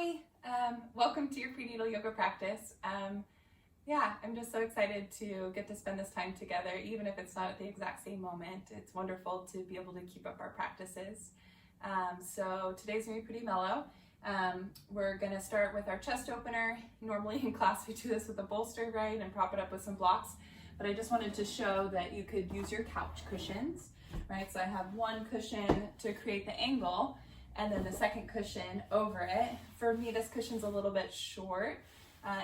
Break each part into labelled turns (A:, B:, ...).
A: Hi, welcome to your prenatal yoga practice. I'm just so excited to get to spend this time together, even if it's not at the exact same moment. It's wonderful to be able to keep up our practices. So today's gonna be pretty mellow. We're gonna start with our chest opener. Normally in class we do this with a bolster, right, and prop it up with some blocks. But I just wanted to show that you could use your couch cushions, right? So I have one cushion to create the angle, and then the second cushion over it. For me, this cushion's a little bit short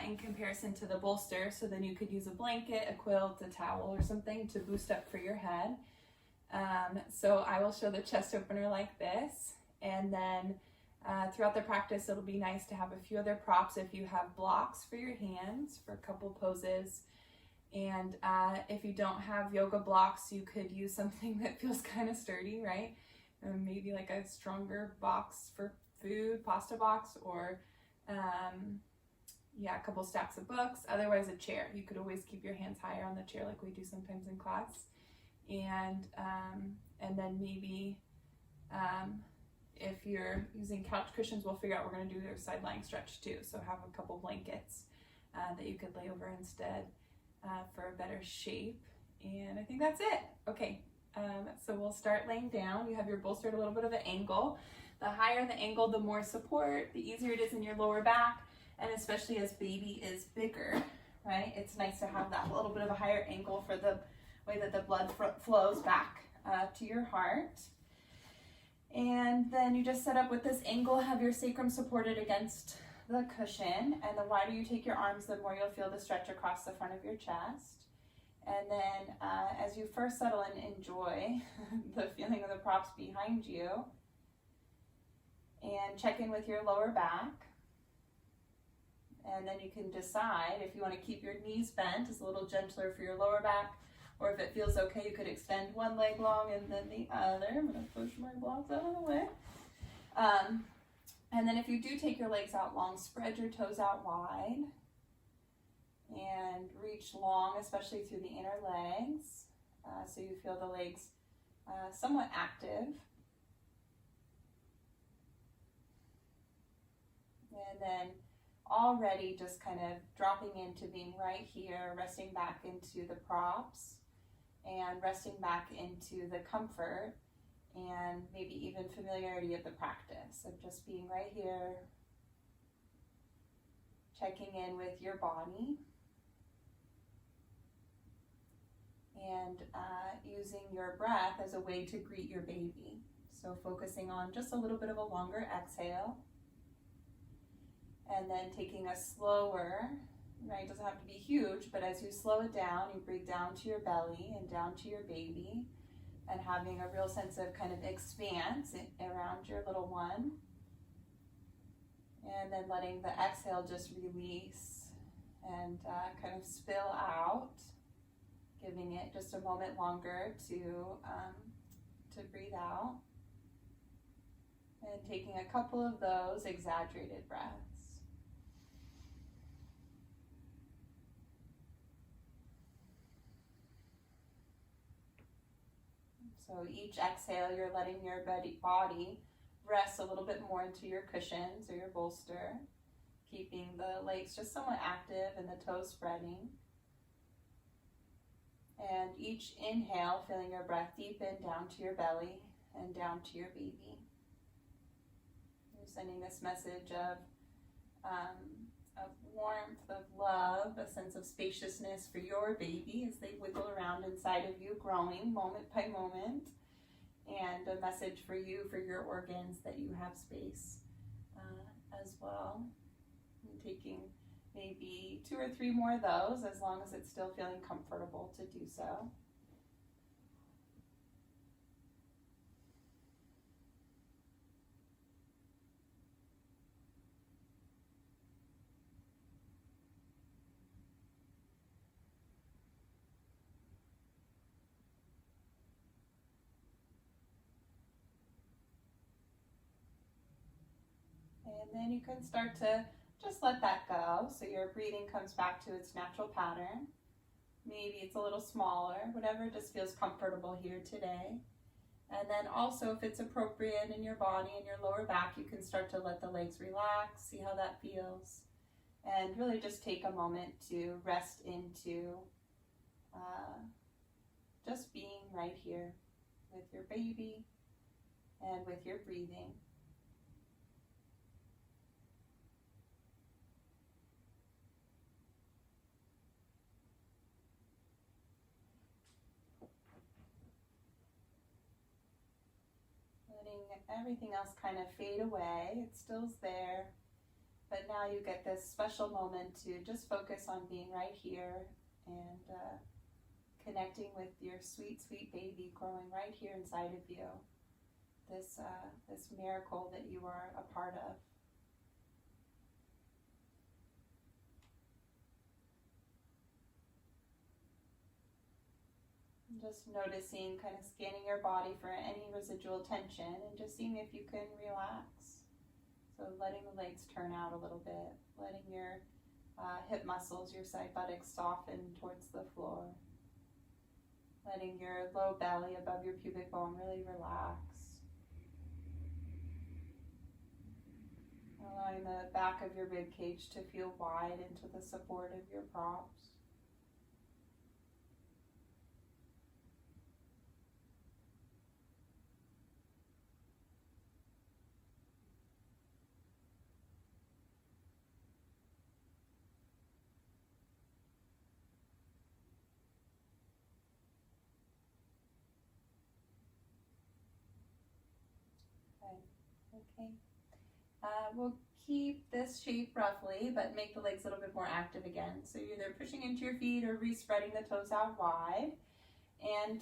A: in comparison to the bolster, so then you could use a blanket, a quilt, a towel, or something to boost up for your head. So I will show the chest opener like this, and then throughout the practice, it'll be nice to have a few other props if you have blocks for your hands for a couple poses. And if you don't have yoga blocks, you could use something that feels kind of sturdy, right? Maybe like a stronger box for food, pasta box, or a couple stacks of books. Otherwise, a chair. You could always keep your hands higher on the chair like we do sometimes in class. And then maybe if you're using couch cushions, we'll figure out we're going to do their side lying stretch too. So have a couple blankets that you could lay over instead for a better shape. And I think that's it. Okay. So we'll start laying down. You have your bolster at a little bit of an angle. The higher the angle, the more support, the easier it is in your lower back, and especially as baby is bigger, right? It's nice to have that little bit of a higher angle for the way that the blood flows back to your heart. And then you just set up with this angle, have your sacrum supported against the cushion, and the wider you take your arms, the more you'll feel the stretch across the front of your chest. And then as you first settle in, enjoy the feeling of the props behind you. And check in with your lower back. And then you can decide if you want to keep your knees bent, it's a little gentler for your lower back. Or if it feels okay, you could extend one leg long and then the other. I'm going to push my blocks out of the way. And then if you do take your legs out long, spread your toes out wide. And reach long, especially through the inner legs, so you feel the legs somewhat active. And then already just kind of dropping into being right here, resting back into the props, and resting back into the comfort, and maybe even familiarity of the practice of just being right here, checking in with your body. And using your breath as a way to greet your baby. So focusing on just a little bit of a longer exhale. And then taking a slower, right, it doesn't have to be huge, but as you slow it down, you breathe down to your belly and down to your baby, and having a real sense of kind of expanse around your little one. And then letting the exhale just release and kind of spill out. Giving it just a moment longer to breathe out, and taking a couple of those exaggerated breaths. So each exhale, you're letting your body rest a little bit more into your cushions or your bolster, keeping the legs just somewhat active and the toes spreading. And each inhale, feeling your breath deepen down to your belly and down to your baby. You're sending this message of warmth, of love, a sense of spaciousness for your baby as they wiggle around inside of you, growing moment by moment. And a message for you, for your organs, that you have space as well. And taking maybe 2 or 3 more of those, as long as it's still feeling comfortable to do so. And then you can start to just let that go, so your breathing comes back to its natural pattern. Maybe it's a little smaller, whatever just feels comfortable here today. And then also, if it's appropriate in your body and your lower back, you can start to let the legs relax, see how that feels, and really just take a moment to rest into just being right here with your baby and with your breathing. Letting everything else kind of fade away. It still's there, but now you get this special moment to just focus on being right here and connecting with your sweet, sweet baby growing right here inside of you. This miracle that you are a part of. Just noticing, kind of scanning your body for any residual tension and just seeing if you can relax. So letting the legs turn out a little bit, letting your hip muscles, your side buttocks soften towards the floor. Letting your low belly above your pubic bone really relax. Allowing the back of your rib cage to feel wide into the support of your props. Okay. We'll keep this shape roughly, but make the legs a little bit more active again. So you're either pushing into your feet or re-spreading the toes out wide. And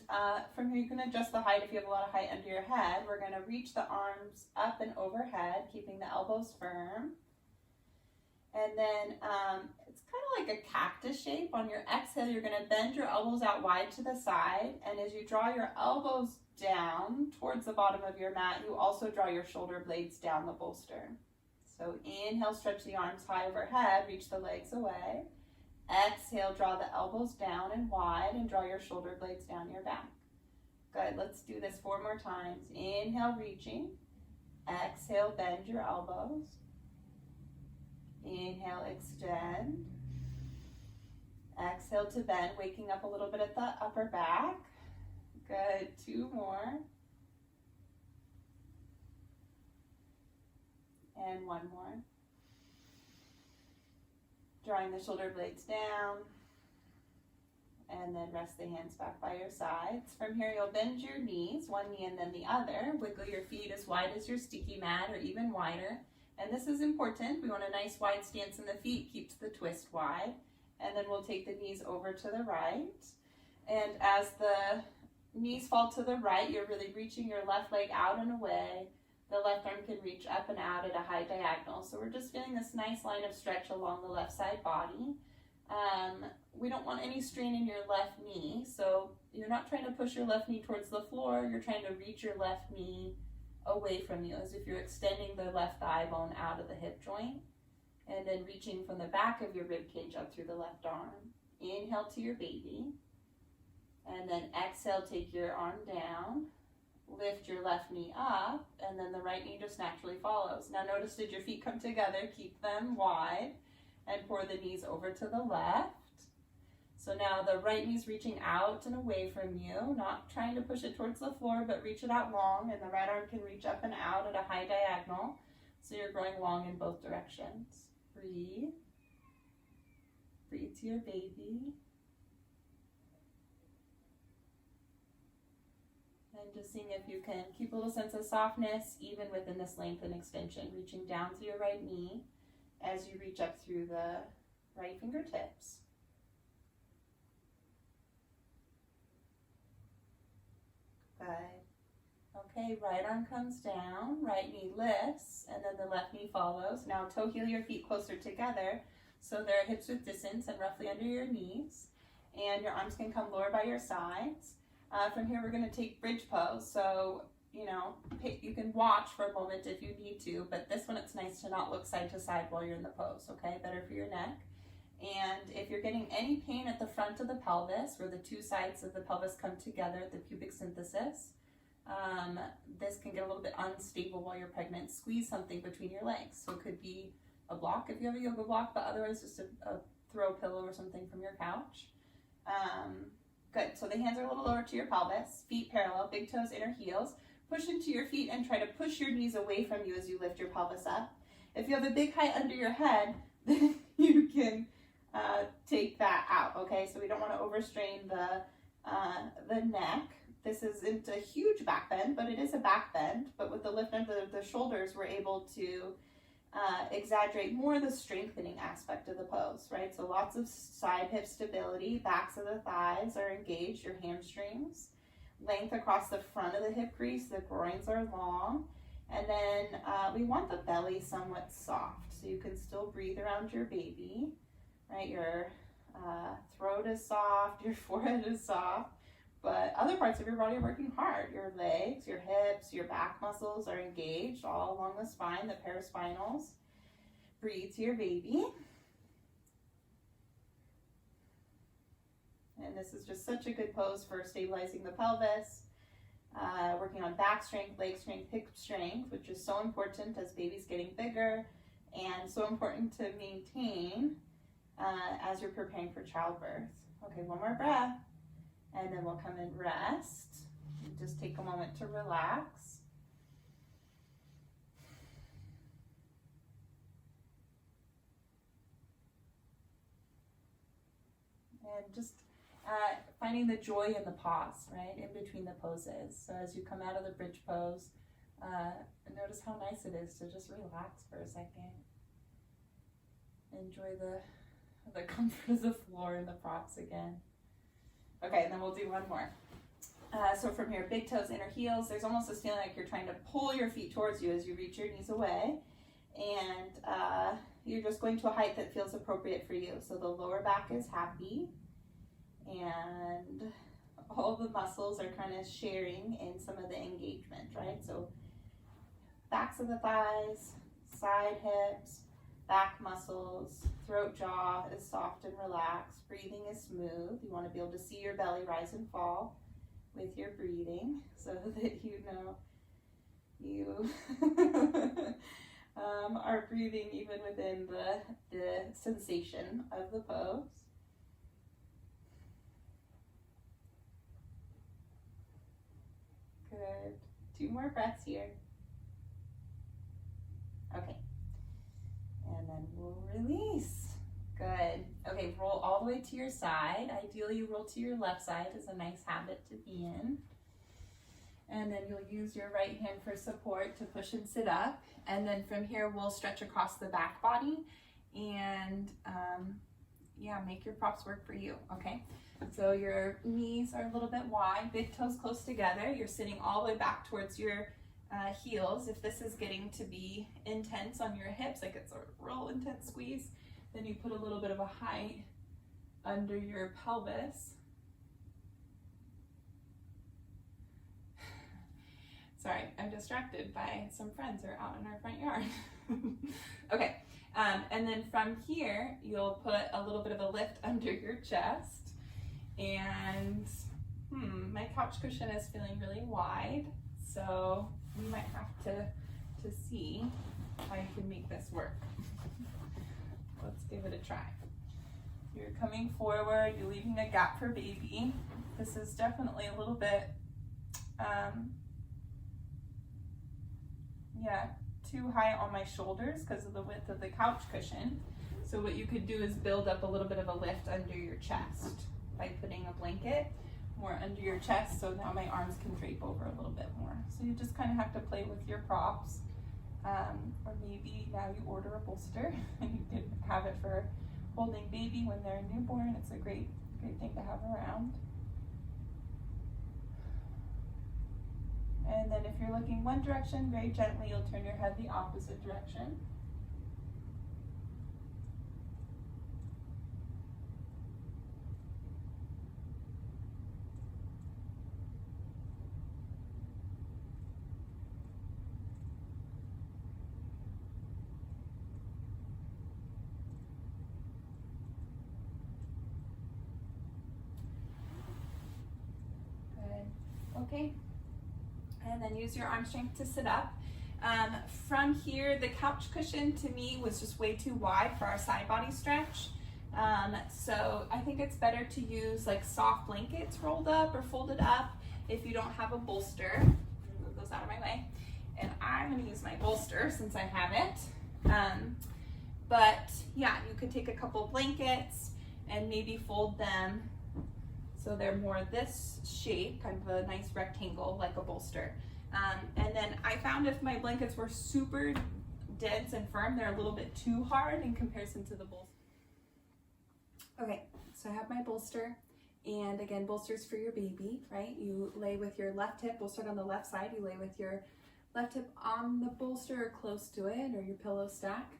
A: from here you can adjust the height if you have a lot of height under your head. We're going to reach the arms up and overhead, keeping the elbows firm. And then it's kind of like a cactus shape. On your exhale, you're going to bend your elbows out wide to the side. And as you draw your elbows down towards the bottom of your mat, you also draw your shoulder blades down the bolster. So inhale, stretch the arms high overhead, reach the legs away. Exhale, draw the elbows down and wide and draw your shoulder blades down your back. Good, let's do this 4 more times. Inhale, reaching. Exhale, bend your elbows. Inhale, extend. Exhale to bend, waking up a little bit at the upper back. Good, 2 more. And 1 more. Drawing the shoulder blades down. And then rest the hands back by your sides. From here, you'll bend your knees, one knee and then the other. Wiggle your feet as wide as your sticky mat or even wider. And this is important. We want a nice wide stance in the feet. Keep the twist wide. And then we'll take the knees over to the right. And as the knees fall to the right, you're really reaching your left leg out and away. The left arm can reach up and out at a high diagonal. So we're just feeling this nice line of stretch along the left side body. We don't want any strain in your left knee. So you're not trying to push your left knee towards the floor. You're trying to reach your left knee away from you, as if you're extending the left thigh bone out of the hip joint. And then reaching from the back of your rib cage up through the left arm. Inhale to your baby. And then exhale, take your arm down. Lift your left knee up, and then the right knee just naturally follows. Now notice, did your feet come together? Keep them wide and pour the knees over to the left. So now the right knee's reaching out and away from you, not trying to push it towards the floor, but reach it out long, and the right arm can reach up and out at a high diagonal. So you're growing long in both directions. Breathe. Breathe to your baby. And just seeing if you can keep a little sense of softness even within this length and extension, reaching down through your right knee as you reach up through the right fingertips. Good. Okay, right arm comes down, right knee lifts, and then the left knee follows. Now toe heel your feet closer together so they're hips width distance and roughly under your knees. And your arms can come lower by your sides. From here, we're going to take bridge pose. So, you can watch for a moment if you need to, but this one, it's nice to not look side to side while you're in the pose, okay? Better for your neck. And if you're getting any pain at the front of the pelvis, where the 2 sides of the pelvis come together at the pubic symphysis, This can get a little bit unstable while you're pregnant. Squeeze something between your legs. So it could be a block if you have a yoga block, but otherwise just a throw pillow or something from your couch. Good. So the hands are a little lower to your pelvis, feet parallel, big toes, inner heels. Push into your feet and try to push your knees away from you as you lift your pelvis up. If you have a big height under your head, then you can take that out, okay? So we don't want to overstrain the neck. This isn't a huge back bend, but it is a back bend. But with the lift under the shoulders, we're able to exaggerate more the strengthening aspect of the pose, right? So lots of side hip stability, backs of the thighs are engaged, your hamstrings, length across the front of the hip crease, the groins are long, and then we want the belly somewhat soft, so you can still breathe around your baby, right? Your throat is soft, your forehead is soft, but other parts of your body are working hard. Your legs, your hips, your back muscles are engaged all along the spine, the paraspinals. Breathe to your baby. And this is just such a good pose for stabilizing the pelvis, working on back strength, leg strength, hip strength, which is so important as baby's getting bigger and so important to maintain as you're preparing for childbirth. Okay, one more breath. And then we'll come and rest. Just take a moment to relax. And just finding the joy in the pause, right, in between the poses. So as you come out of the bridge pose, notice how nice it is to just relax for a second. Enjoy the comfort of the floor and the props again. Okay, and then we'll do one more. So from here, big toes, inner heels. There's almost this feeling like you're trying to pull your feet towards you as you reach your knees away. And you're just going to a height that feels appropriate for you. So the lower back is happy. And all the muscles are kind of sharing in some of the engagement, right? So backs of the thighs, side hips, back muscles, throat, jaw is soft and relaxed. Breathing is smooth. You want to be able to see your belly rise and fall with your breathing so that you know you are breathing even within the sensation of the pose. Good. 2 more breaths here. Okay. And then we'll release. Good. Okay, roll all the way to your side. Ideally, you roll to your left side is a nice habit to be in. And then you'll use your right hand for support to push and sit up. And then from here, we'll stretch across the back body and make your props work for you, okay? So your knees are a little bit wide, big toes close together. You're sitting all the way back towards your heels. If this is getting to be intense on your hips, like it's a real intense squeeze, then you put a little bit of a height under your pelvis. Sorry, I'm distracted by some friends who are out in our front yard. Okay, and then from here, you'll put a little bit of a lift under your chest. And my couch cushion is feeling really wide, so we might have to see how you can make this work. Let's give it a try. You're coming forward, you're leaving a gap for baby. This is definitely a little bit, too high on my shoulders because of the width of the couch cushion. So what you could do is build up a little bit of a lift under your chest by putting a blanket more under your chest, so now my arms can drape over a little bit more. So you just kind of have to play with your props, or maybe now you order a bolster and you can have it for holding baby when they're newborn. It's a great thing to have around. And then if you're looking one direction, very gently you'll turn your head the opposite direction. Good. Okay. then use your arm strength to sit up. From here, the couch cushion to me was just way too wide for our side body stretch. So I think it's better to use like soft blankets rolled up or folded up if you don't have a bolster. Move those out of my way. And I'm going to use my bolster since I have it. But yeah, you could take a couple blankets and maybe fold them so they're more this shape, kind of a nice rectangle like a bolster. And then I found if my blankets were super dense and firm, they're a little bit too hard in comparison to the bolster. Okay, so I have my bolster, and again, bolsters for your baby, right? You lay with your left hip, we'll start on the left side, you lay with your left hip on the bolster or close to it, or your pillow stack,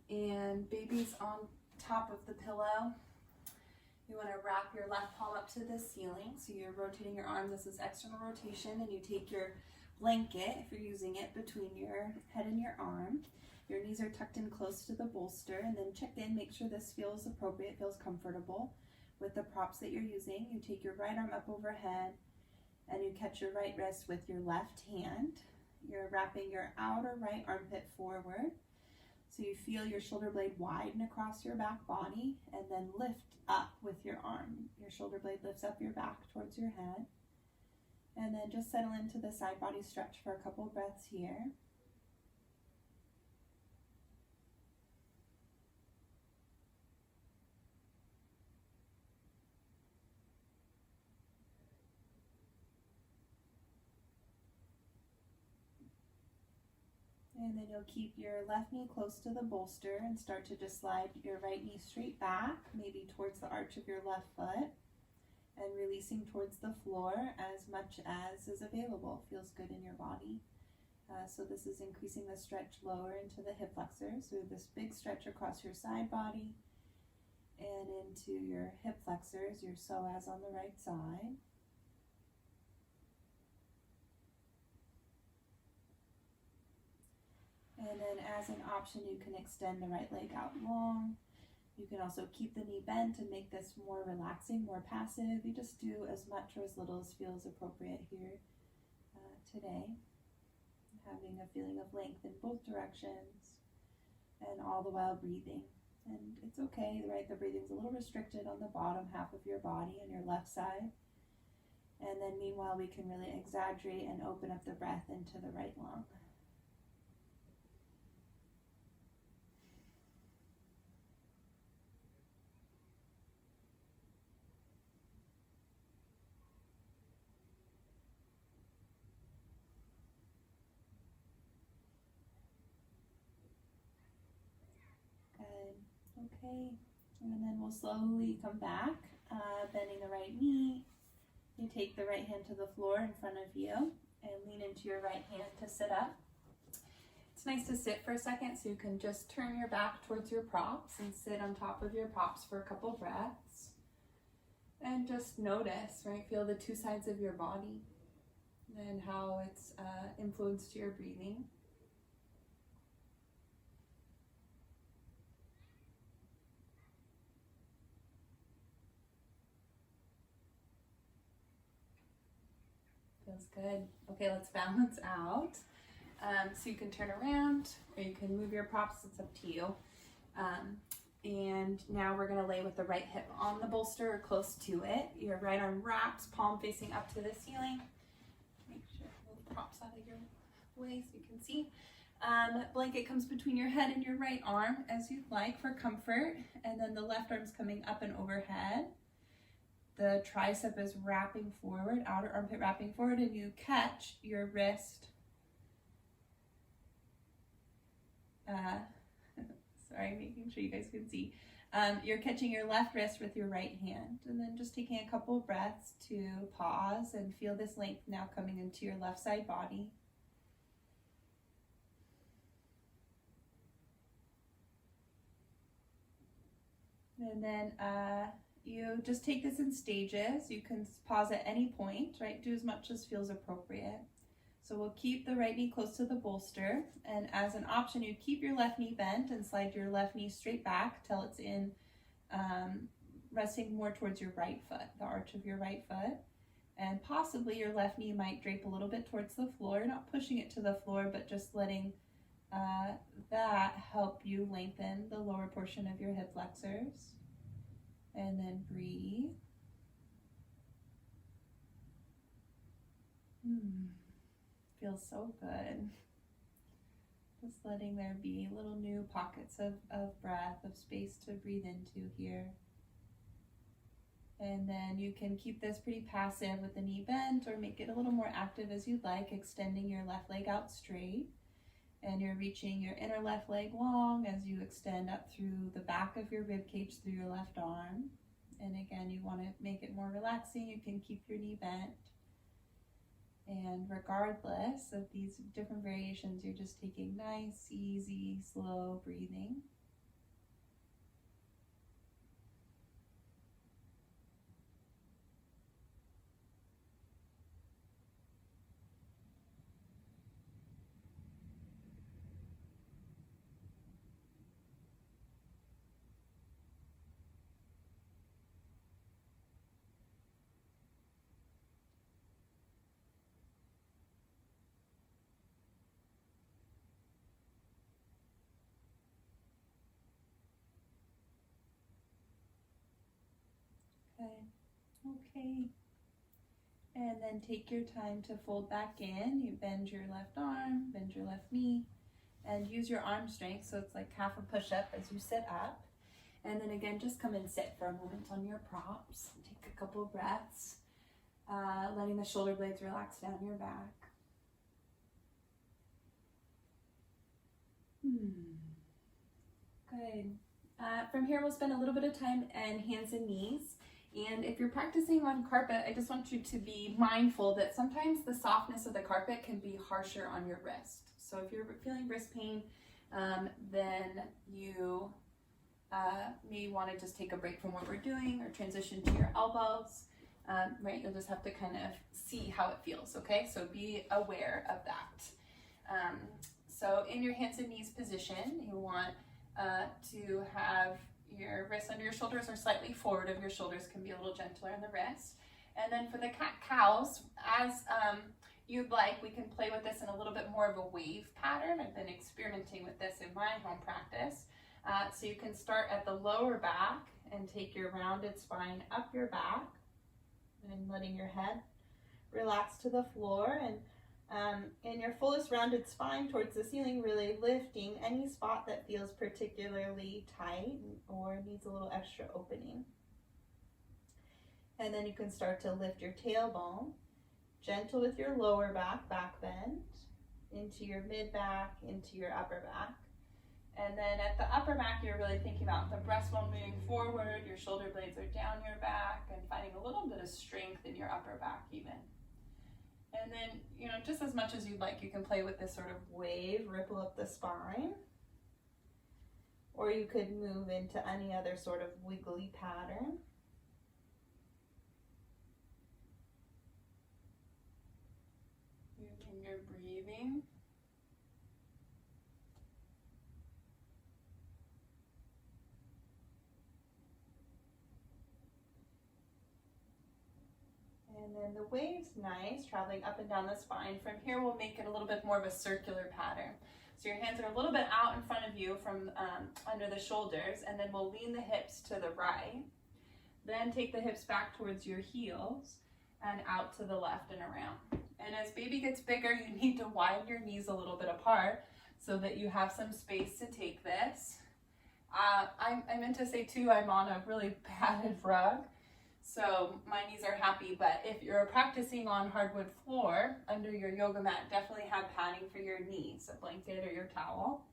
A: and baby's on top of the pillow. You want to wrap your left palm up to the ceiling, so you're rotating your arm. This is external rotation, and you take your blanket, if you're using it, between your head and your arm. Your knees are tucked in close to the bolster, and then check in, make sure this feels appropriate, feels comfortable with the props that you're using. You take your right arm up overhead, and you catch your right wrist with your left hand. You're wrapping your outer right armpit forward, so you feel your shoulder blade widen across your back body, and then lift up with your arm. Your shoulder blade lifts up your back towards your head, and then just settle into the side body stretch for a couple breaths here. And then you'll keep your left knee close to the bolster and start to just slide your right knee straight back, maybe towards the arch of your left foot, and releasing towards the floor as much as is available, feels good in your body. So this is increasing the stretch lower into the hip flexors, so this big stretch across your side body and into your hip flexors, your psoas on the right side. And then as an option, you can extend the right leg out long. You can also keep the knee bent and make this more relaxing, more passive. You just do as much or as little as feels appropriate here today. Having a feeling of length in both directions, and all the while breathing. And it's okay, right? The breathing's a little restricted on the bottom half of your body on your left side. And then meanwhile, we can really exaggerate and open up the breath into the right lung. Okay, and then we'll slowly come back, bending the right knee. You take the right hand to the floor in front of you and lean into your right hand to sit up. It's nice to sit for a second so you can just turn your back towards your props and sit on top of your props for a couple breaths. And just notice, right? Feel the two sides of your body and how it's influenced your breathing. Feels good. Okay, let's balance out. So you can turn around or you can move your props, it's up to you. And now we're gonna lay with the right hip on the bolster or close to it. Your right arm wraps, palm facing up to the ceiling. Make sure to move the props out of your way so you can see. Blanket comes between your head and your right arm as you'd like for comfort. And then the left arm's coming up and overhead. The tricep is wrapping forward, outer armpit wrapping forward, and you catch your wrist. Sorry, making sure you guys can see. You're catching your left wrist with your right hand, and then just taking a couple of breaths to pause and feel this length now coming into your left side body. And then you just take this in stages. You can pause at any point, right? Do as much as feels appropriate. So we'll keep the right knee close to the bolster. And as an option, you keep your left knee bent and slide your left knee straight back till it's in resting more towards your right foot, the arch of your right foot. And possibly your left knee might drape a little bit towards the floor, not pushing it to the floor, but just letting that help you lengthen the lower portion of your hip flexors. And then breathe. Feels so good. Just letting there be little new pockets of breath, of space to breathe into here. And then you can keep this pretty passive with the knee bent, or make it a little more active as you'd like, extending your left leg out straight. And you're reaching your inner left leg long as you extend up through the back of your rib cage through your left arm. And again, you want to make it more relaxing. You can keep your knee bent. And regardless of these different variations, you're just taking nice, easy, slow breathing. Okay. And then take your time to fold back in. You bend your left arm, bend your left knee, and use your arm strength, so it's like half a push-up as you sit up. And then again, just come and sit for a moment on your props. Take a couple of breaths, letting the shoulder blades relax down your back. Good. From here, we'll spend a little bit of time in hands and knees. And if you're practicing on carpet, I just want you to be mindful that sometimes the softness of the carpet can be harsher on your wrist. So if you're feeling wrist pain, then you may want to just take a break from what we're doing or transition to your elbows. Right, you'll just have to kind of see how it feels, okay? So be aware of that. So in your hands and knees position, you want to have your wrists under your shoulders or slightly forward of your shoulders, can be a little gentler on the wrist. And then for the cat-cows, as you'd like, we can play with this in a little bit more of a wave pattern. I've been experimenting with this in my home practice. So you can start at the lower back and take your rounded spine up your back and letting your head relax to the floor, and in your fullest rounded spine towards the ceiling, really lifting any spot that feels particularly tight or needs a little extra opening. And then you can start to lift your tailbone, gentle with your lower back, back bend, into your mid back, into your upper back. And then at the upper back, you're really thinking about the breastbone moving forward, your shoulder blades are down your back, and finding a little bit of strength in your upper back even. And then, just as much as you'd like, you can play with this sort of wave, ripple up the spine. Or you could move into any other sort of wiggly pattern. Using your breathing. And then the wave's nice, traveling up and down the spine. From here, we'll make it a little bit more of a circular pattern. So your hands are a little bit out in front of you from under the shoulders, and then we'll lean the hips to the right. Then take the hips back towards your heels and out to the left and around. And as baby gets bigger, you need to widen your knees a little bit apart so that you have some space to take this. I meant to say too, I'm on a really padded rug. So my knees are happy, but if you're practicing on hardwood floor under your yoga mat, definitely have padding for your knees, a blanket or your towel.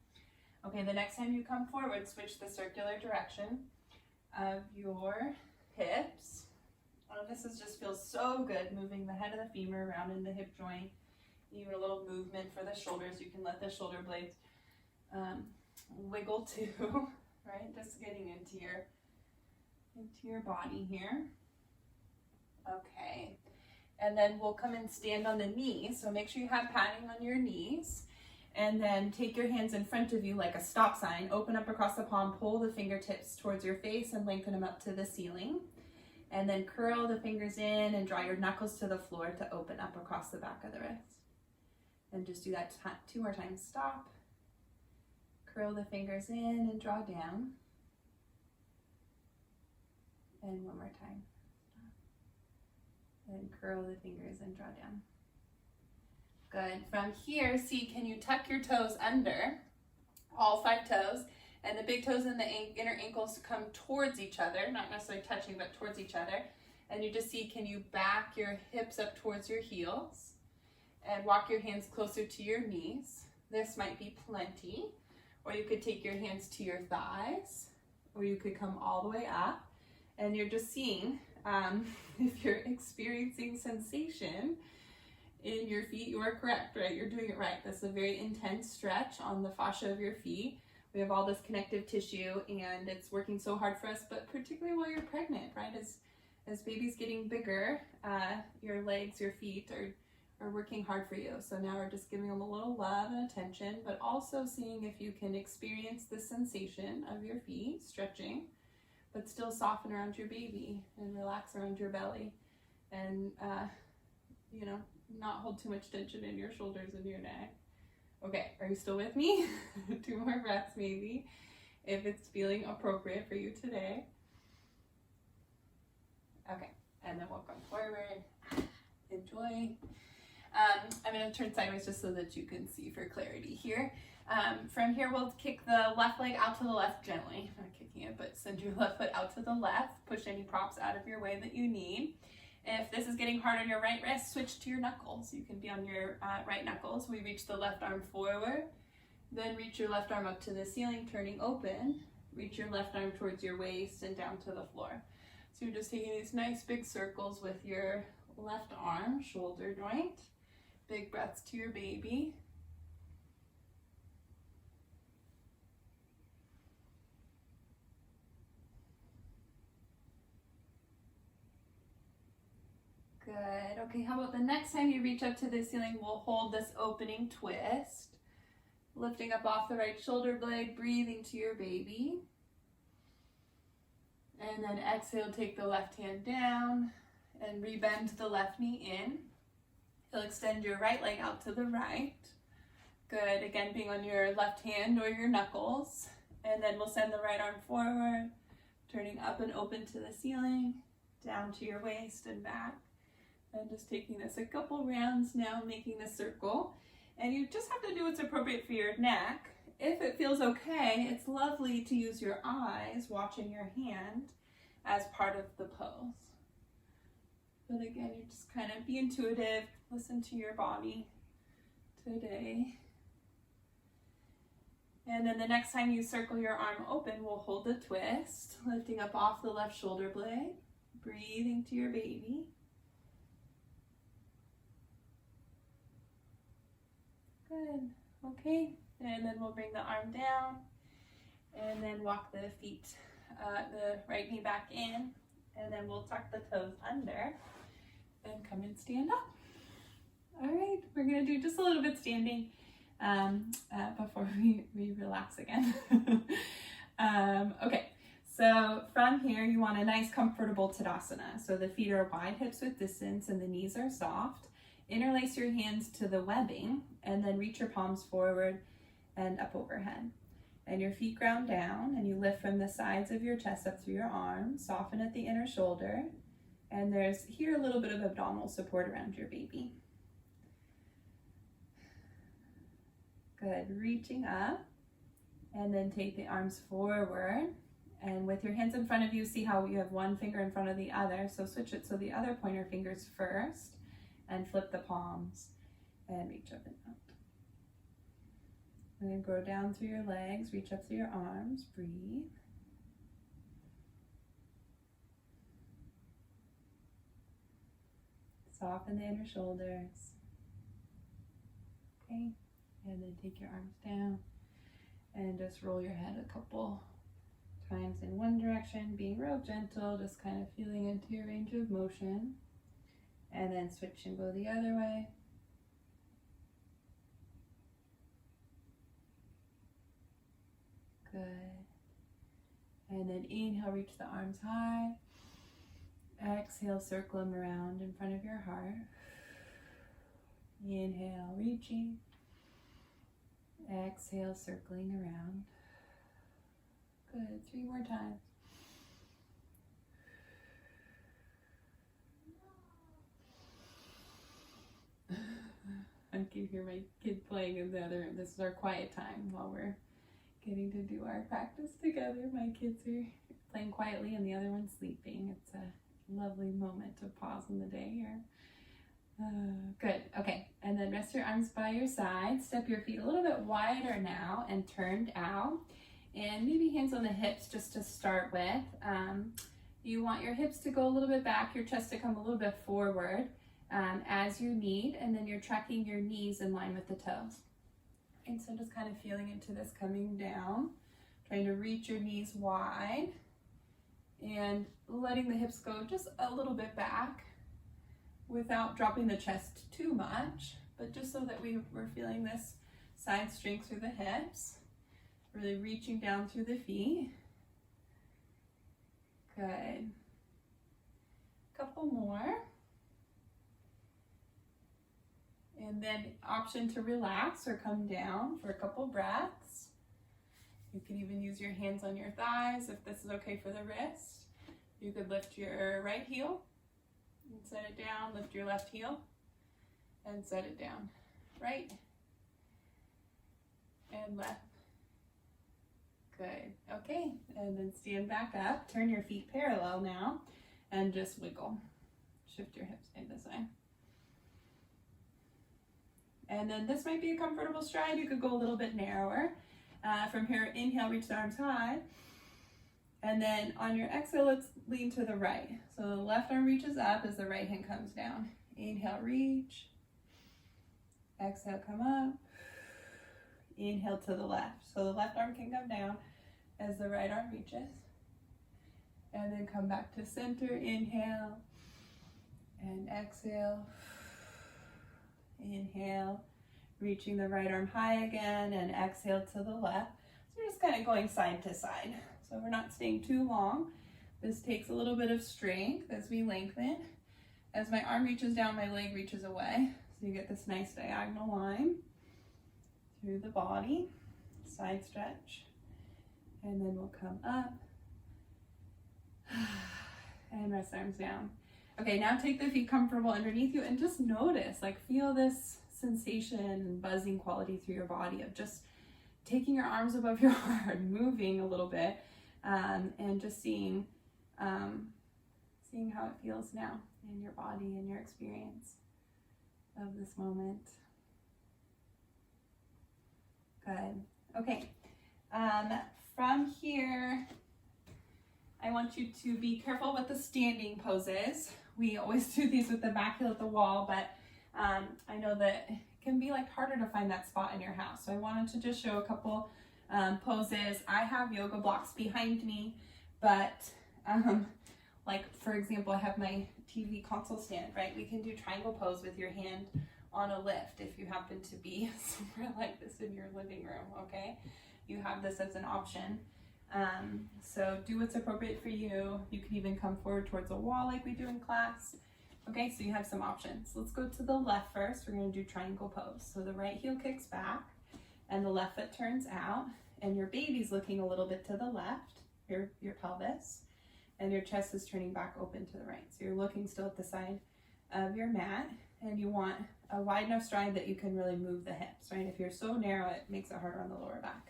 A: Okay, the next time you come forward, switch the circular direction of your hips. This just feels so good, moving the head of the femur around in the hip joint. Even a little movement for the shoulders. You can let the shoulder blades wiggle too, right? Just getting into your body here. Okay, and then we'll come and stand on the knees. So make sure you have padding on your knees, and then take your hands in front of you like a stop sign. Open up across the palm, pull the fingertips towards your face and lengthen them up to the ceiling. And then curl the fingers in and draw your knuckles to the floor to open up across the back of the wrist. And just do that 2 more times. Stop. Curl the fingers in and draw down. And 1 more time. Stop. And curl the fingers and draw down. Good. From here, see, can you tuck your toes under, all 5 toes, and the big toes and the inner ankles come towards each other, not necessarily touching, but towards each other. And you just see, can you back your hips up towards your heels and walk your hands closer to your knees. This might be plenty. Or you could take your hands to your thighs, or you could come all the way up. And you're just seeing if you're experiencing sensation in your feet, you are correct, right? You're doing it right. That's a very intense stretch on the fascia of your feet. We have all this connective tissue, and it's working so hard for us, but particularly while you're pregnant, right? As baby's getting bigger, your legs, your feet are working hard for you. So now we're just giving them a little love and attention, but also seeing if you can experience the sensation of your feet stretching, but still soften around your baby and relax around your belly, and not hold too much tension in your shoulders and your neck. Okay, are you still with me? 2 more breaths maybe, if it's feeling appropriate for you today. Okay, and then we'll come forward. Enjoy. I'm going to turn sideways just so that you can see for clarity here. From here, we'll kick the left leg out to the left gently. Not kicking it, but send your left foot out to the left. Push any props out of your way that you need. If this is getting hard on your right wrist, switch to your knuckles. You can be on your right knuckles. We reach the left arm forward. Then reach your left arm up to the ceiling, turning open. Reach your left arm towards your waist and down to the floor. So you're just taking these nice big circles with your left arm, shoulder joint. Big breaths to your baby. Good. Okay, how about the next time you reach up to the ceiling, we'll hold this opening twist. Lifting up off the right shoulder blade, breathing to your baby. And then exhale, take the left hand down and rebend the left knee in. You'll extend your right leg out to the right. Good. Again, being on your left hand or your knuckles. And then we'll send the right arm forward, turning up and open to the ceiling, down to your waist and back. And just taking this a couple rounds now, making the circle. And you just have to do what's appropriate for your neck. If it feels okay, it's lovely to use your eyes watching your hand as part of the pose. But again, you just kind of be intuitive, listen to your body today. And then the next time you circle your arm open, we'll hold the twist, lifting up off the left shoulder blade, breathing to your baby. Good. Okay. And then we'll bring the arm down and then walk the feet, the right knee back in, and then we'll tuck the toes under and come and stand up. All right, we're gonna do just a little bit standing before we relax again. Okay, so from here you want a nice comfortable Tadasana. So the feet are wide, hips width distance, and the knees are soft. Interlace your hands to the webbing and then reach your palms forward and up overhead. And your feet ground down, and you lift from the sides of your chest up through your arms, soften at the inner shoulder, and there's here a little bit of abdominal support around your baby. Good, reaching up, and then take the arms forward, and with your hands in front of you, see how you have one finger in front of the other, so switch it so the other pointer finger's first, and flip the palms, and reach up and up. And then go down through your legs, reach up through your arms, breathe. Soften the inner shoulders. Okay, and then take your arms down and just roll your head a couple times in one direction, being real gentle, just kind of feeling into your range of motion. And then switch and go the other way. Good. And then inhale, reach the arms high. Exhale, circle them around in front of your heart. Inhale, reaching. Exhale, circling around. Good. 3 more times. I can hear my kid playing in the other room. This is our quiet time while we're getting to do our practice together. My kids are playing quietly and the other one's sleeping. It's a lovely moment to pause in the day here. Good. Okay. And then rest your arms by your side. Step your feet a little bit wider now and turned out. And maybe hands on the hips just to start with. You want your hips to go a little bit back, your chest to come a little bit forward as you need. And then you're tracking your knees in line with the toes. And so just kind of feeling into this coming down. Trying to reach your knees wide. And letting the hips go just a little bit back, without dropping the chest too much, but just so that we're feeling this side strength through the hips, really reaching down through the feet. Good. Couple more. And then option to relax or come down for a couple breaths. You can even use your hands on your thighs if this is okay for the wrist. You could lift your right heel and set it down, lift your left heel and set it down. Right and left. Good. Okay, and then stand back up, turn your feet parallel now, and just wiggle. Shift your hips side to side. And then this might be a comfortable stride. You could go a little bit narrower. From here, inhale, reach the arms high. And then on your exhale, let's lean to the right. So the left arm reaches up as the right hand comes down. Inhale, reach. Exhale, come up. Inhale to the left. So the left arm can come down as the right arm reaches. And then come back to center. Inhale and exhale. Inhale, reaching the right arm high again, and exhale to the left. So we're just kind of going side to side. So we're not staying too long. This takes a little bit of strength as we lengthen. As my arm reaches down, my leg reaches away. So you get this nice diagonal line through the body, side stretch, and then we'll come up and rest the arms down. Okay, now take the feet comfortable underneath you and just notice, like feel this sensation and buzzing quality through your body of just taking your arms above your heart, moving a little bit, and just seeing how it feels now in your body and your experience of this moment. Good. Okay. From here, I want you to be careful with the standing poses. We always do these with the back heel at the wall, but I know that it can be like harder to find that spot in your house. So I wanted to just show a couple poses. I have yoga blocks behind me, but like for example, I have my TV console stand, right? We can do triangle pose with your hand on a lift if you happen to be somewhere like this in your living room, okay? You have this as an option. So do what's appropriate for you. You can even come forward towards a wall like we do in class. Okay, so you have some options. Let's go to the left first. We're going to do triangle pose. So the right heel kicks back and the left foot turns out and your baby's looking a little bit to the left, your pelvis, and your chest is turning back open to the right. So you're looking still at the side of your mat and you want a wide enough stride that you can really move the hips, right? If you're so narrow, it makes it harder on the lower back.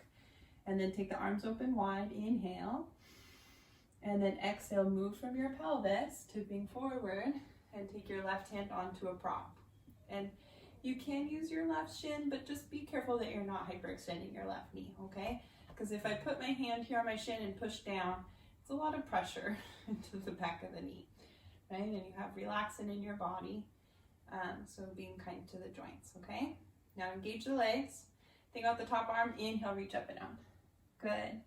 A: And then take the arms open wide, inhale, and then exhale, move from your pelvis, tipping forward, and take your left hand onto a prop. And you can use your left shin, but just be careful that you're not hyperextending your left knee, okay? Because if I put my hand here on my shin and push down, it's a lot of pressure into the back of the knee, right? And you have relaxin in your body, so being kind to the joints, okay? Now engage the legs. Think about the top arm, inhale, reach up and out. Good.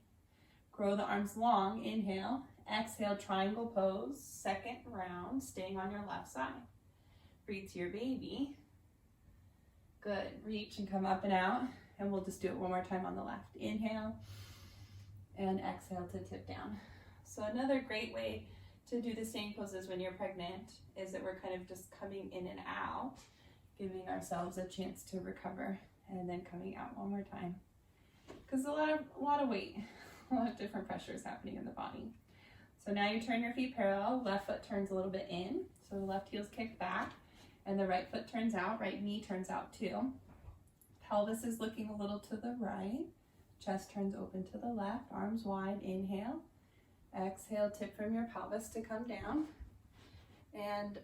A: Grow the arms long, inhale. Exhale, triangle pose, second round, staying on your left side. Breathe to your baby. Good. Reach and come up and out. And we'll just do it one more time on the left. Inhale and exhale to tip down. So another great way to do the same poses when you're pregnant is that we're kind of just coming in and out, giving ourselves a chance to recover, and then coming out one more time. Because a lot of weight, a lot of different pressures happening in the body. So now you turn your feet parallel, left foot turns a little bit in, so the left heel's kicked back, and the right foot turns out, right knee turns out too. Pelvis is looking a little to the right, chest turns open to the left, arms wide, inhale. Exhale, tip from your pelvis to come down. And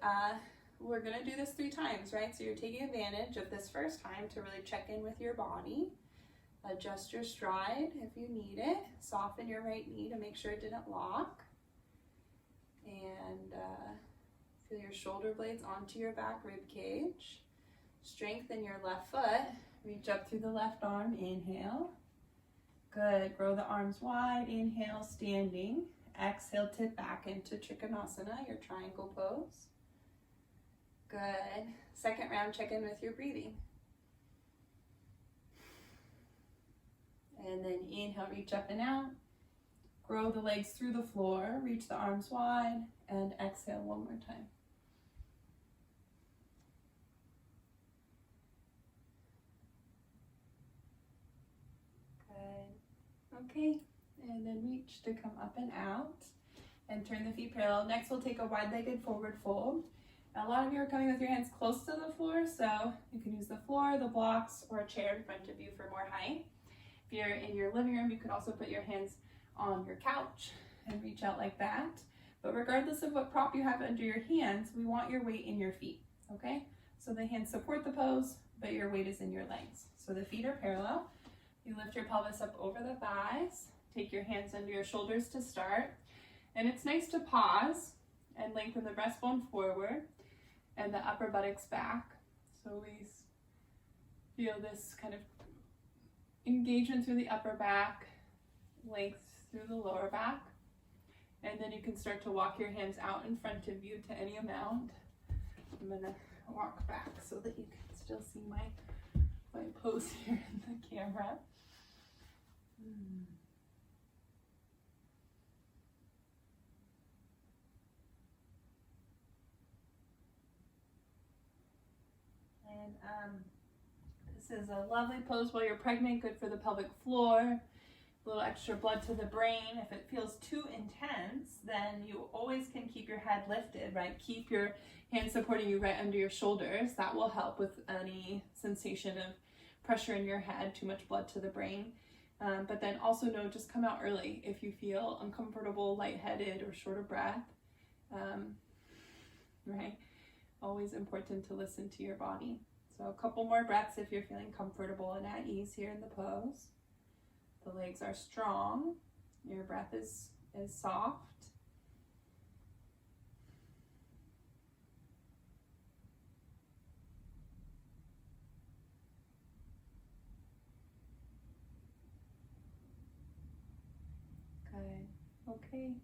A: we're gonna do this 3 times, right? So you're taking advantage of this first time to really check in with your body. Adjust your stride if you need it. Soften your right knee to make sure it didn't lock. And feel your shoulder blades onto your back rib cage. Strengthen your left foot. Reach up through the left arm, inhale. Good, grow the arms wide, inhale, standing. Exhale, tip back into Trikonasana, your triangle pose. Good. Second round, check in with your breathing. And then inhale, reach up and out. Grow the legs through the floor, reach the arms wide, and exhale one more time. Good. Okay, and then reach to come up and out, and turn the feet parallel. Next, we'll take a wide-legged forward fold. Now, a lot of you are coming with your hands close to the floor, so you can use the floor, the blocks, or a chair in front of you for more height. If you're in your living room, you could also put your hands on your couch and reach out like that. But regardless of what prop you have under your hands, we want your weight in your feet, okay? So the hands support the pose, but your weight is in your legs. So the feet are parallel. You lift your pelvis up over the thighs. Take your hands under your shoulders to start. And it's nice to pause and lengthen the breastbone forward and the upper buttocks back. So we feel this kind of engagement through the upper back, length through the lower back. And then you can start to walk your hands out in front of you to any amount. I'm gonna walk back so that you can still see my pose here in the camera. And this is a lovely pose while you're pregnant, good for the pelvic floor, a little extra blood to the brain. If it feels too intense, then you always can keep your head lifted, right? Keep your hands supporting you right under your shoulders. That will help with any sensation of pressure in your head, too much blood to the brain. But then also know, just come out early if you feel uncomfortable, lightheaded, or short of breath, right? Always important to listen to your body. So a couple more breaths if you're feeling comfortable and at ease here in the pose. The legs are strong. Your breath is soft. Good. Okay.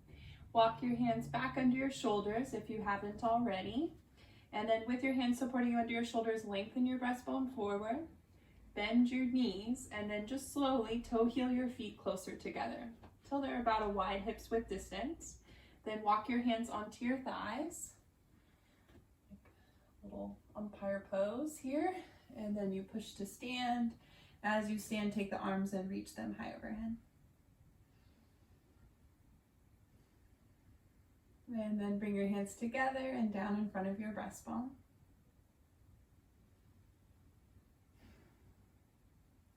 A: Walk your hands back under your shoulders if you haven't already. And then with your hands supporting you under your shoulders, lengthen your breastbone forward, bend your knees, and then just slowly toe heel your feet closer together until they're about a wide hips width distance. Then walk your hands onto your thighs, like a little umpire pose here, and then you push to stand. As you stand, take the arms and reach them high overhead. And then bring your hands together and down in front of your breastbone.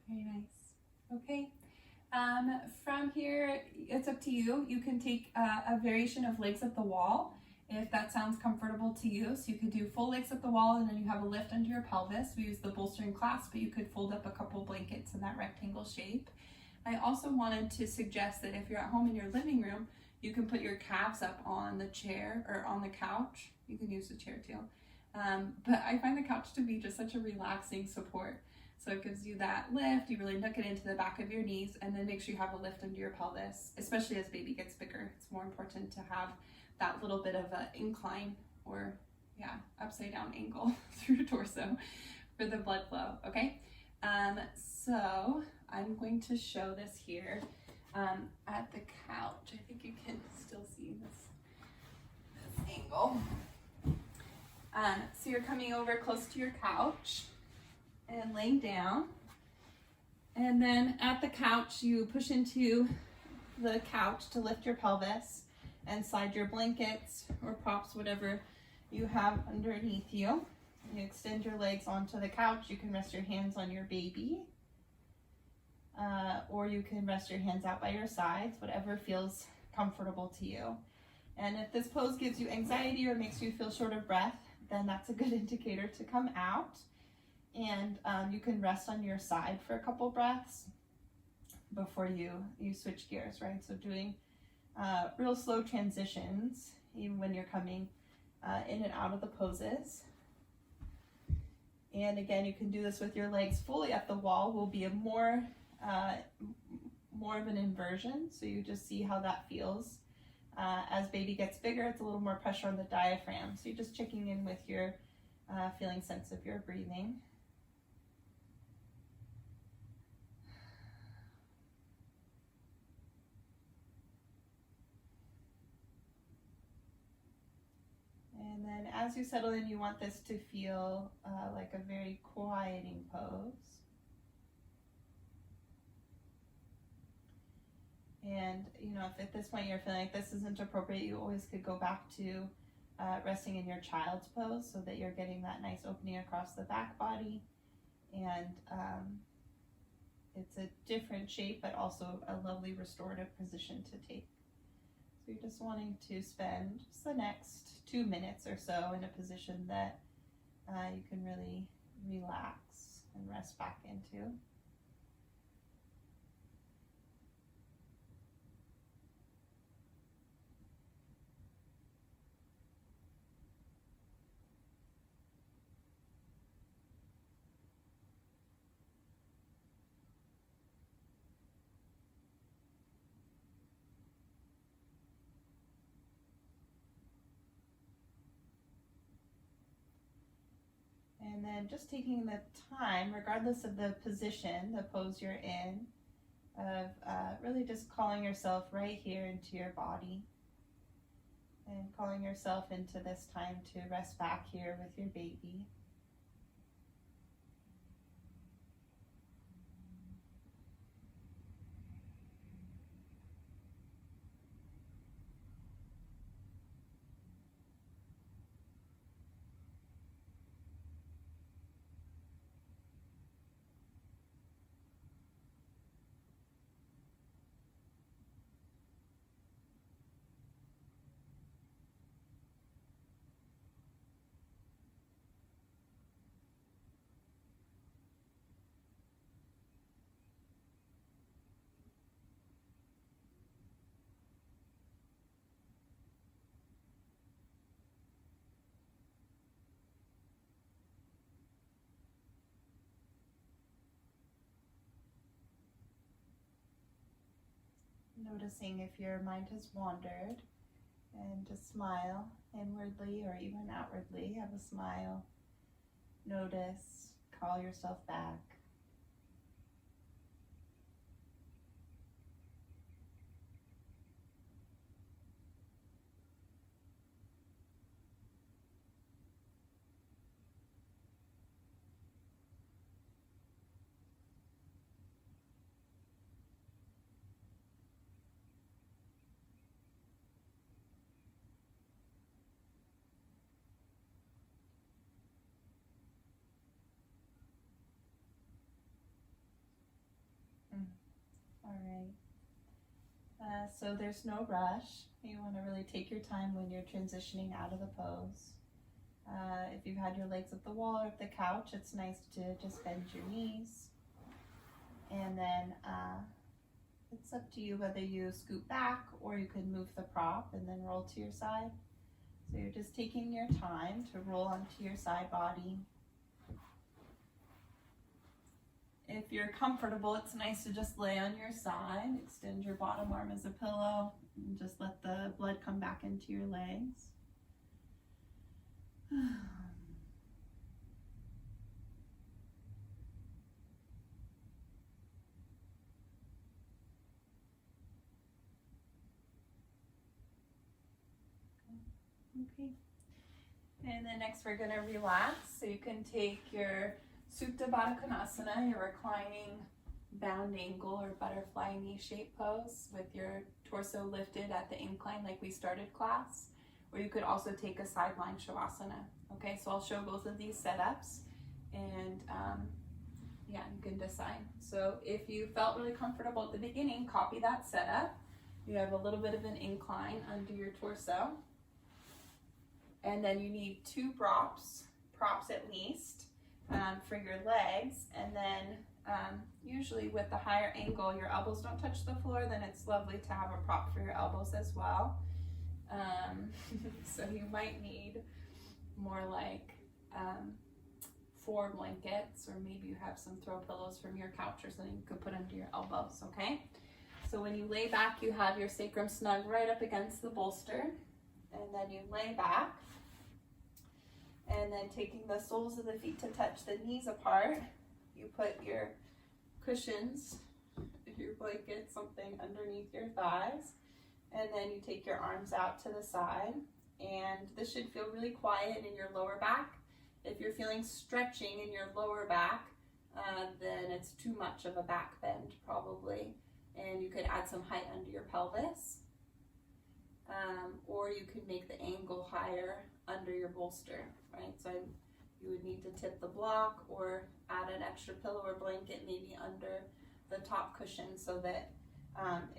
A: Very nice. Okay. From here, it's up to you. You can take a variation of legs at the wall if that sounds comfortable to you. So you could do full legs at the wall and then you have a lift under your pelvis. We use the bolster and clasp, but you could fold up a couple blankets in that rectangle shape. I also wanted to suggest that if you're at home in your living room, you can put your calves up on the chair or on the couch. You can use the chair too. But I find the couch to be just such a relaxing support. So it gives you that lift, you really nook it into the back of your knees, and then make sure you have a lift under your pelvis, especially as baby gets bigger. It's more important to have that little bit of an incline or, upside down angle through your torso for the blood flow, okay? So I'm going to show this here. At the couch. I think you can still see this angle. So you're coming over close to your couch and laying down. And then at the couch, you push into the couch to lift your pelvis and slide your blankets or props, whatever you have underneath you. You extend your legs onto the couch. You can rest your hands on your baby, or you can rest your hands out by your sides, whatever feels comfortable to you. And if this pose gives you anxiety or makes you feel short of breath, then that's a good indicator to come out. And you can rest on your side for a couple breaths before you switch gears, right? So doing real slow transitions, even when you're coming in and out of the poses. And again, you can do this with your legs fully at the wall. Will be a more of an inversion, so you just see how that feels. As baby gets bigger, it's a little more pressure on the diaphragm. So you're just checking in with your feeling sense of your breathing. And then as you settle in, you want this to feel like a very quieting pose. And, you know, if at this point you're feeling like this isn't appropriate, you always could go back to resting in your child's pose so that you're getting that nice opening across the back body. And it's a different shape, but also a lovely restorative position to take. So you're just wanting to spend just the next 2 minutes or so in a position that you can really relax and rest back into. And then just taking the time, regardless of the position, the pose you're in, of really just calling yourself right here into your body and calling yourself into this time to rest back here with your baby. Noticing if your mind has wandered, and just smile inwardly or even outwardly. Have a smile. Notice, call yourself back. All right. So there's no rush. You want to really take your time when you're transitioning out of the pose. If you've had your legs at the wall or at the couch, it's nice to just bend your knees. And then it's up to you whether you scoot back or you can move the prop and then roll to your side. So you're just taking your time to roll onto your side body. If you're comfortable, it's nice to just lay on your side, extend your bottom arm as a pillow, and just let the blood come back into your legs. Okay. And then next we're going to relax. So you can take your Supta Baddha Konasana, your reclining bound ankle or butterfly knee shape pose with your torso lifted at the incline like we started class. Or you could also take a sideline shavasana. Okay, so I'll show both of these setups and yeah, you can decide. So if you felt really comfortable at the beginning, copy that setup. You have a little bit of an incline under your torso. And then you need 2 props at least for your legs. And then usually with the higher angle, your elbows don't touch the floor, then it's lovely to have a prop for your elbows as well. So you might need more like 4 blankets, or maybe you have some throw pillows from your couch or something you could put under your elbows, okay? So when you lay back, you have your sacrum snug right up against the bolster, and then you lay back, and then taking the soles of the feet to touch the knees apart, you put your cushions, your blanket, something underneath your thighs, and then you take your arms out to the side, and this should feel really quiet in your lower back. If you're feeling stretching in your lower back, then it's too much of a back bend probably, and you could add some height under your pelvis, or you could make the angle higher under your bolster, right? So you would need to tip the block or add an extra pillow or blanket maybe under the top cushion so that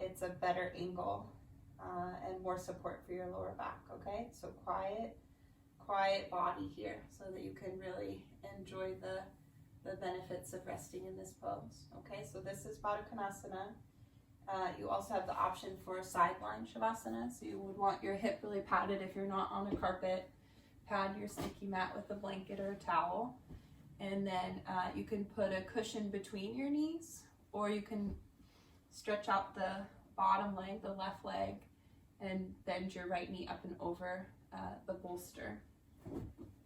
A: it's a better angle and more support for your lower back, okay? So quiet body here so that you can really enjoy the benefits of resting in this pose, okay? So this is Baddha Konasana. You also have the option for a sideline shavasana, so you would want your hip really padded if you're not on a carpet. Pad your sticky mat with a blanket or a towel, and then you can put a cushion between your knees, or you can stretch out the bottom leg, the left leg, and bend your right knee up and over the bolster.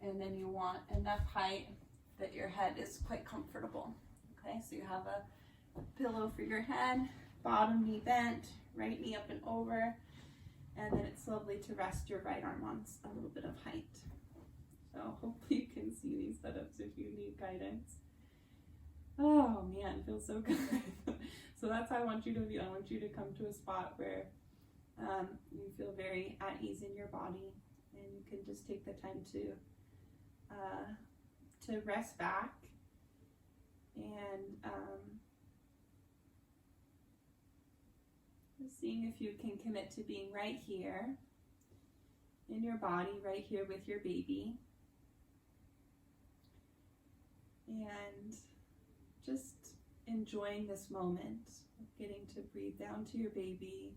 A: And then you want enough height that your head is quite comfortable. Okay, so you have a pillow for your head, bottom knee bent, right knee up and over, and then it's lovely to rest your right arm on a little bit of height. So hopefully you can see these setups if you need guidance. Oh man, it feels so good. So that's how I want you to be. I want you to come to a spot where you feel very at ease in your body, and you can just take the time to rest back and just seeing if you can commit to being right here in your body, right here with your baby, and just enjoying this moment of getting to breathe down to your baby,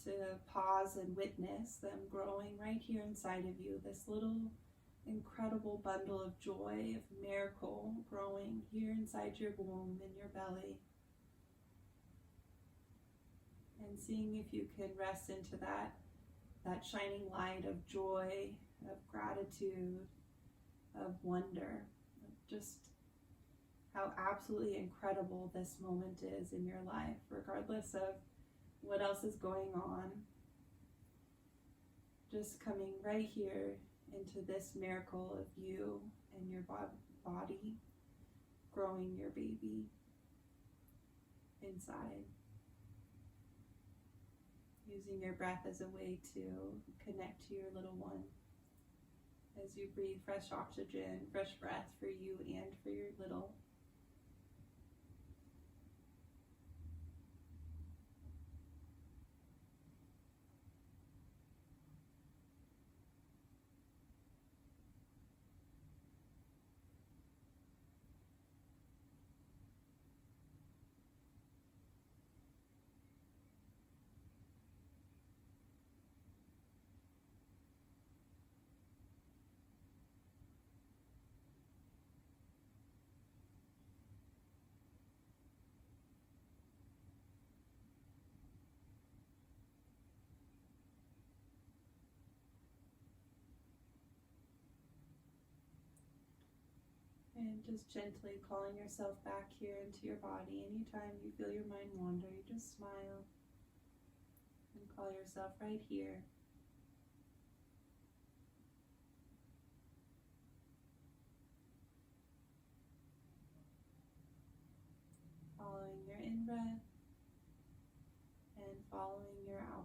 A: to pause and witness them growing right here inside of you, this little incredible bundle of joy, of miracle growing here inside your womb, in your belly. And seeing if you can rest into that shining light of joy, of gratitude, of wonder, of just how absolutely incredible this moment is in your life, regardless of what else is going on. Just coming right here into this miracle of you and your body growing your baby inside. Using your breath as a way to connect to your little one as you breathe fresh oxygen, fresh breath for you and for your little. And just gently calling yourself back here into your body. Anytime you feel your mind wander, you just smile and call yourself right here.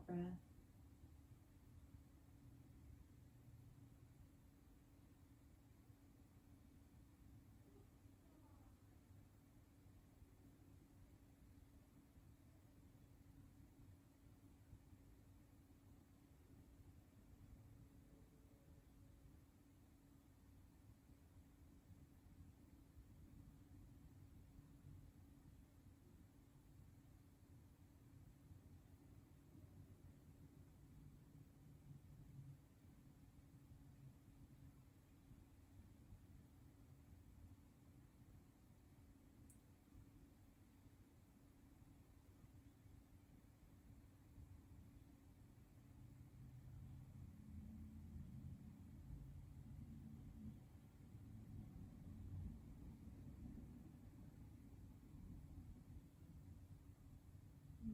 A: out breath.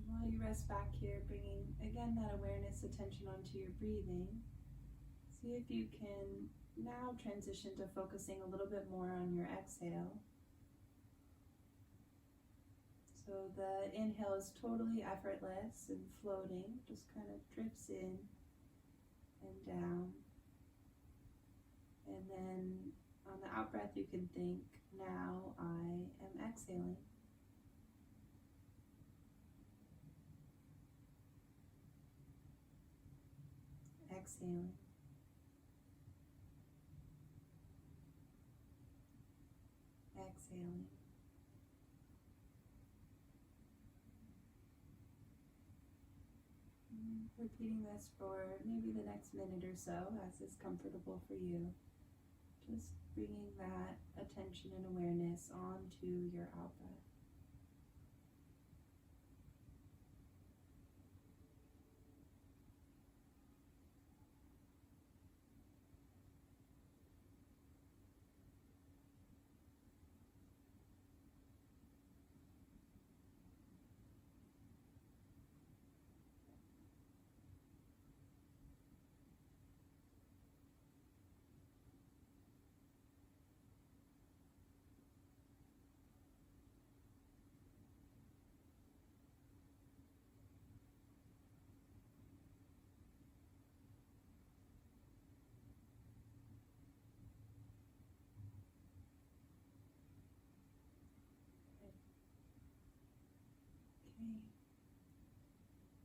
A: While you rest back here, bringing again that awareness, attention onto your breathing, see if you can now transition to focusing a little bit more on your exhale. So the inhale is totally effortless and floating, just kind of drifts in and down. And then on the out breath, you can think, now I am exhaling. Exhaling. Exhaling. Repeating this for maybe the next minute or so as is comfortable for you. Just bringing that attention and awareness onto your out breath.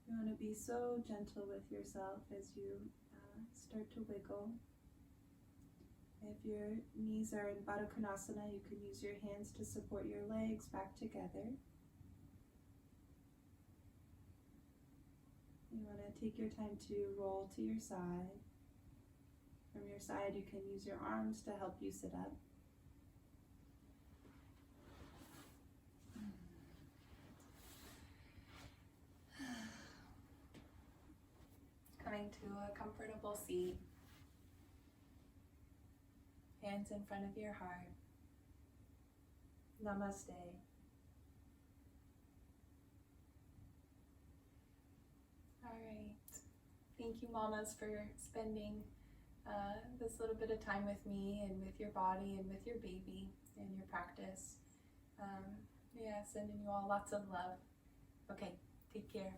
A: You want to be so gentle with yourself as you start to wiggle. If your knees are in Baddha Konasana, you can use your hands to support your legs back together. You want to take your time to roll to your side. From your side, you can use your arms to help you sit up. Coming to a comfortable seat. Hands in front of your heart. Namaste. All right. Thank you, mamas, for spending this little bit of time with me and with your body and with your baby and your practice. Yeah, sending you all lots of love. Okay, take care.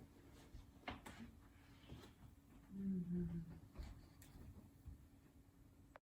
A: Mm-hmm.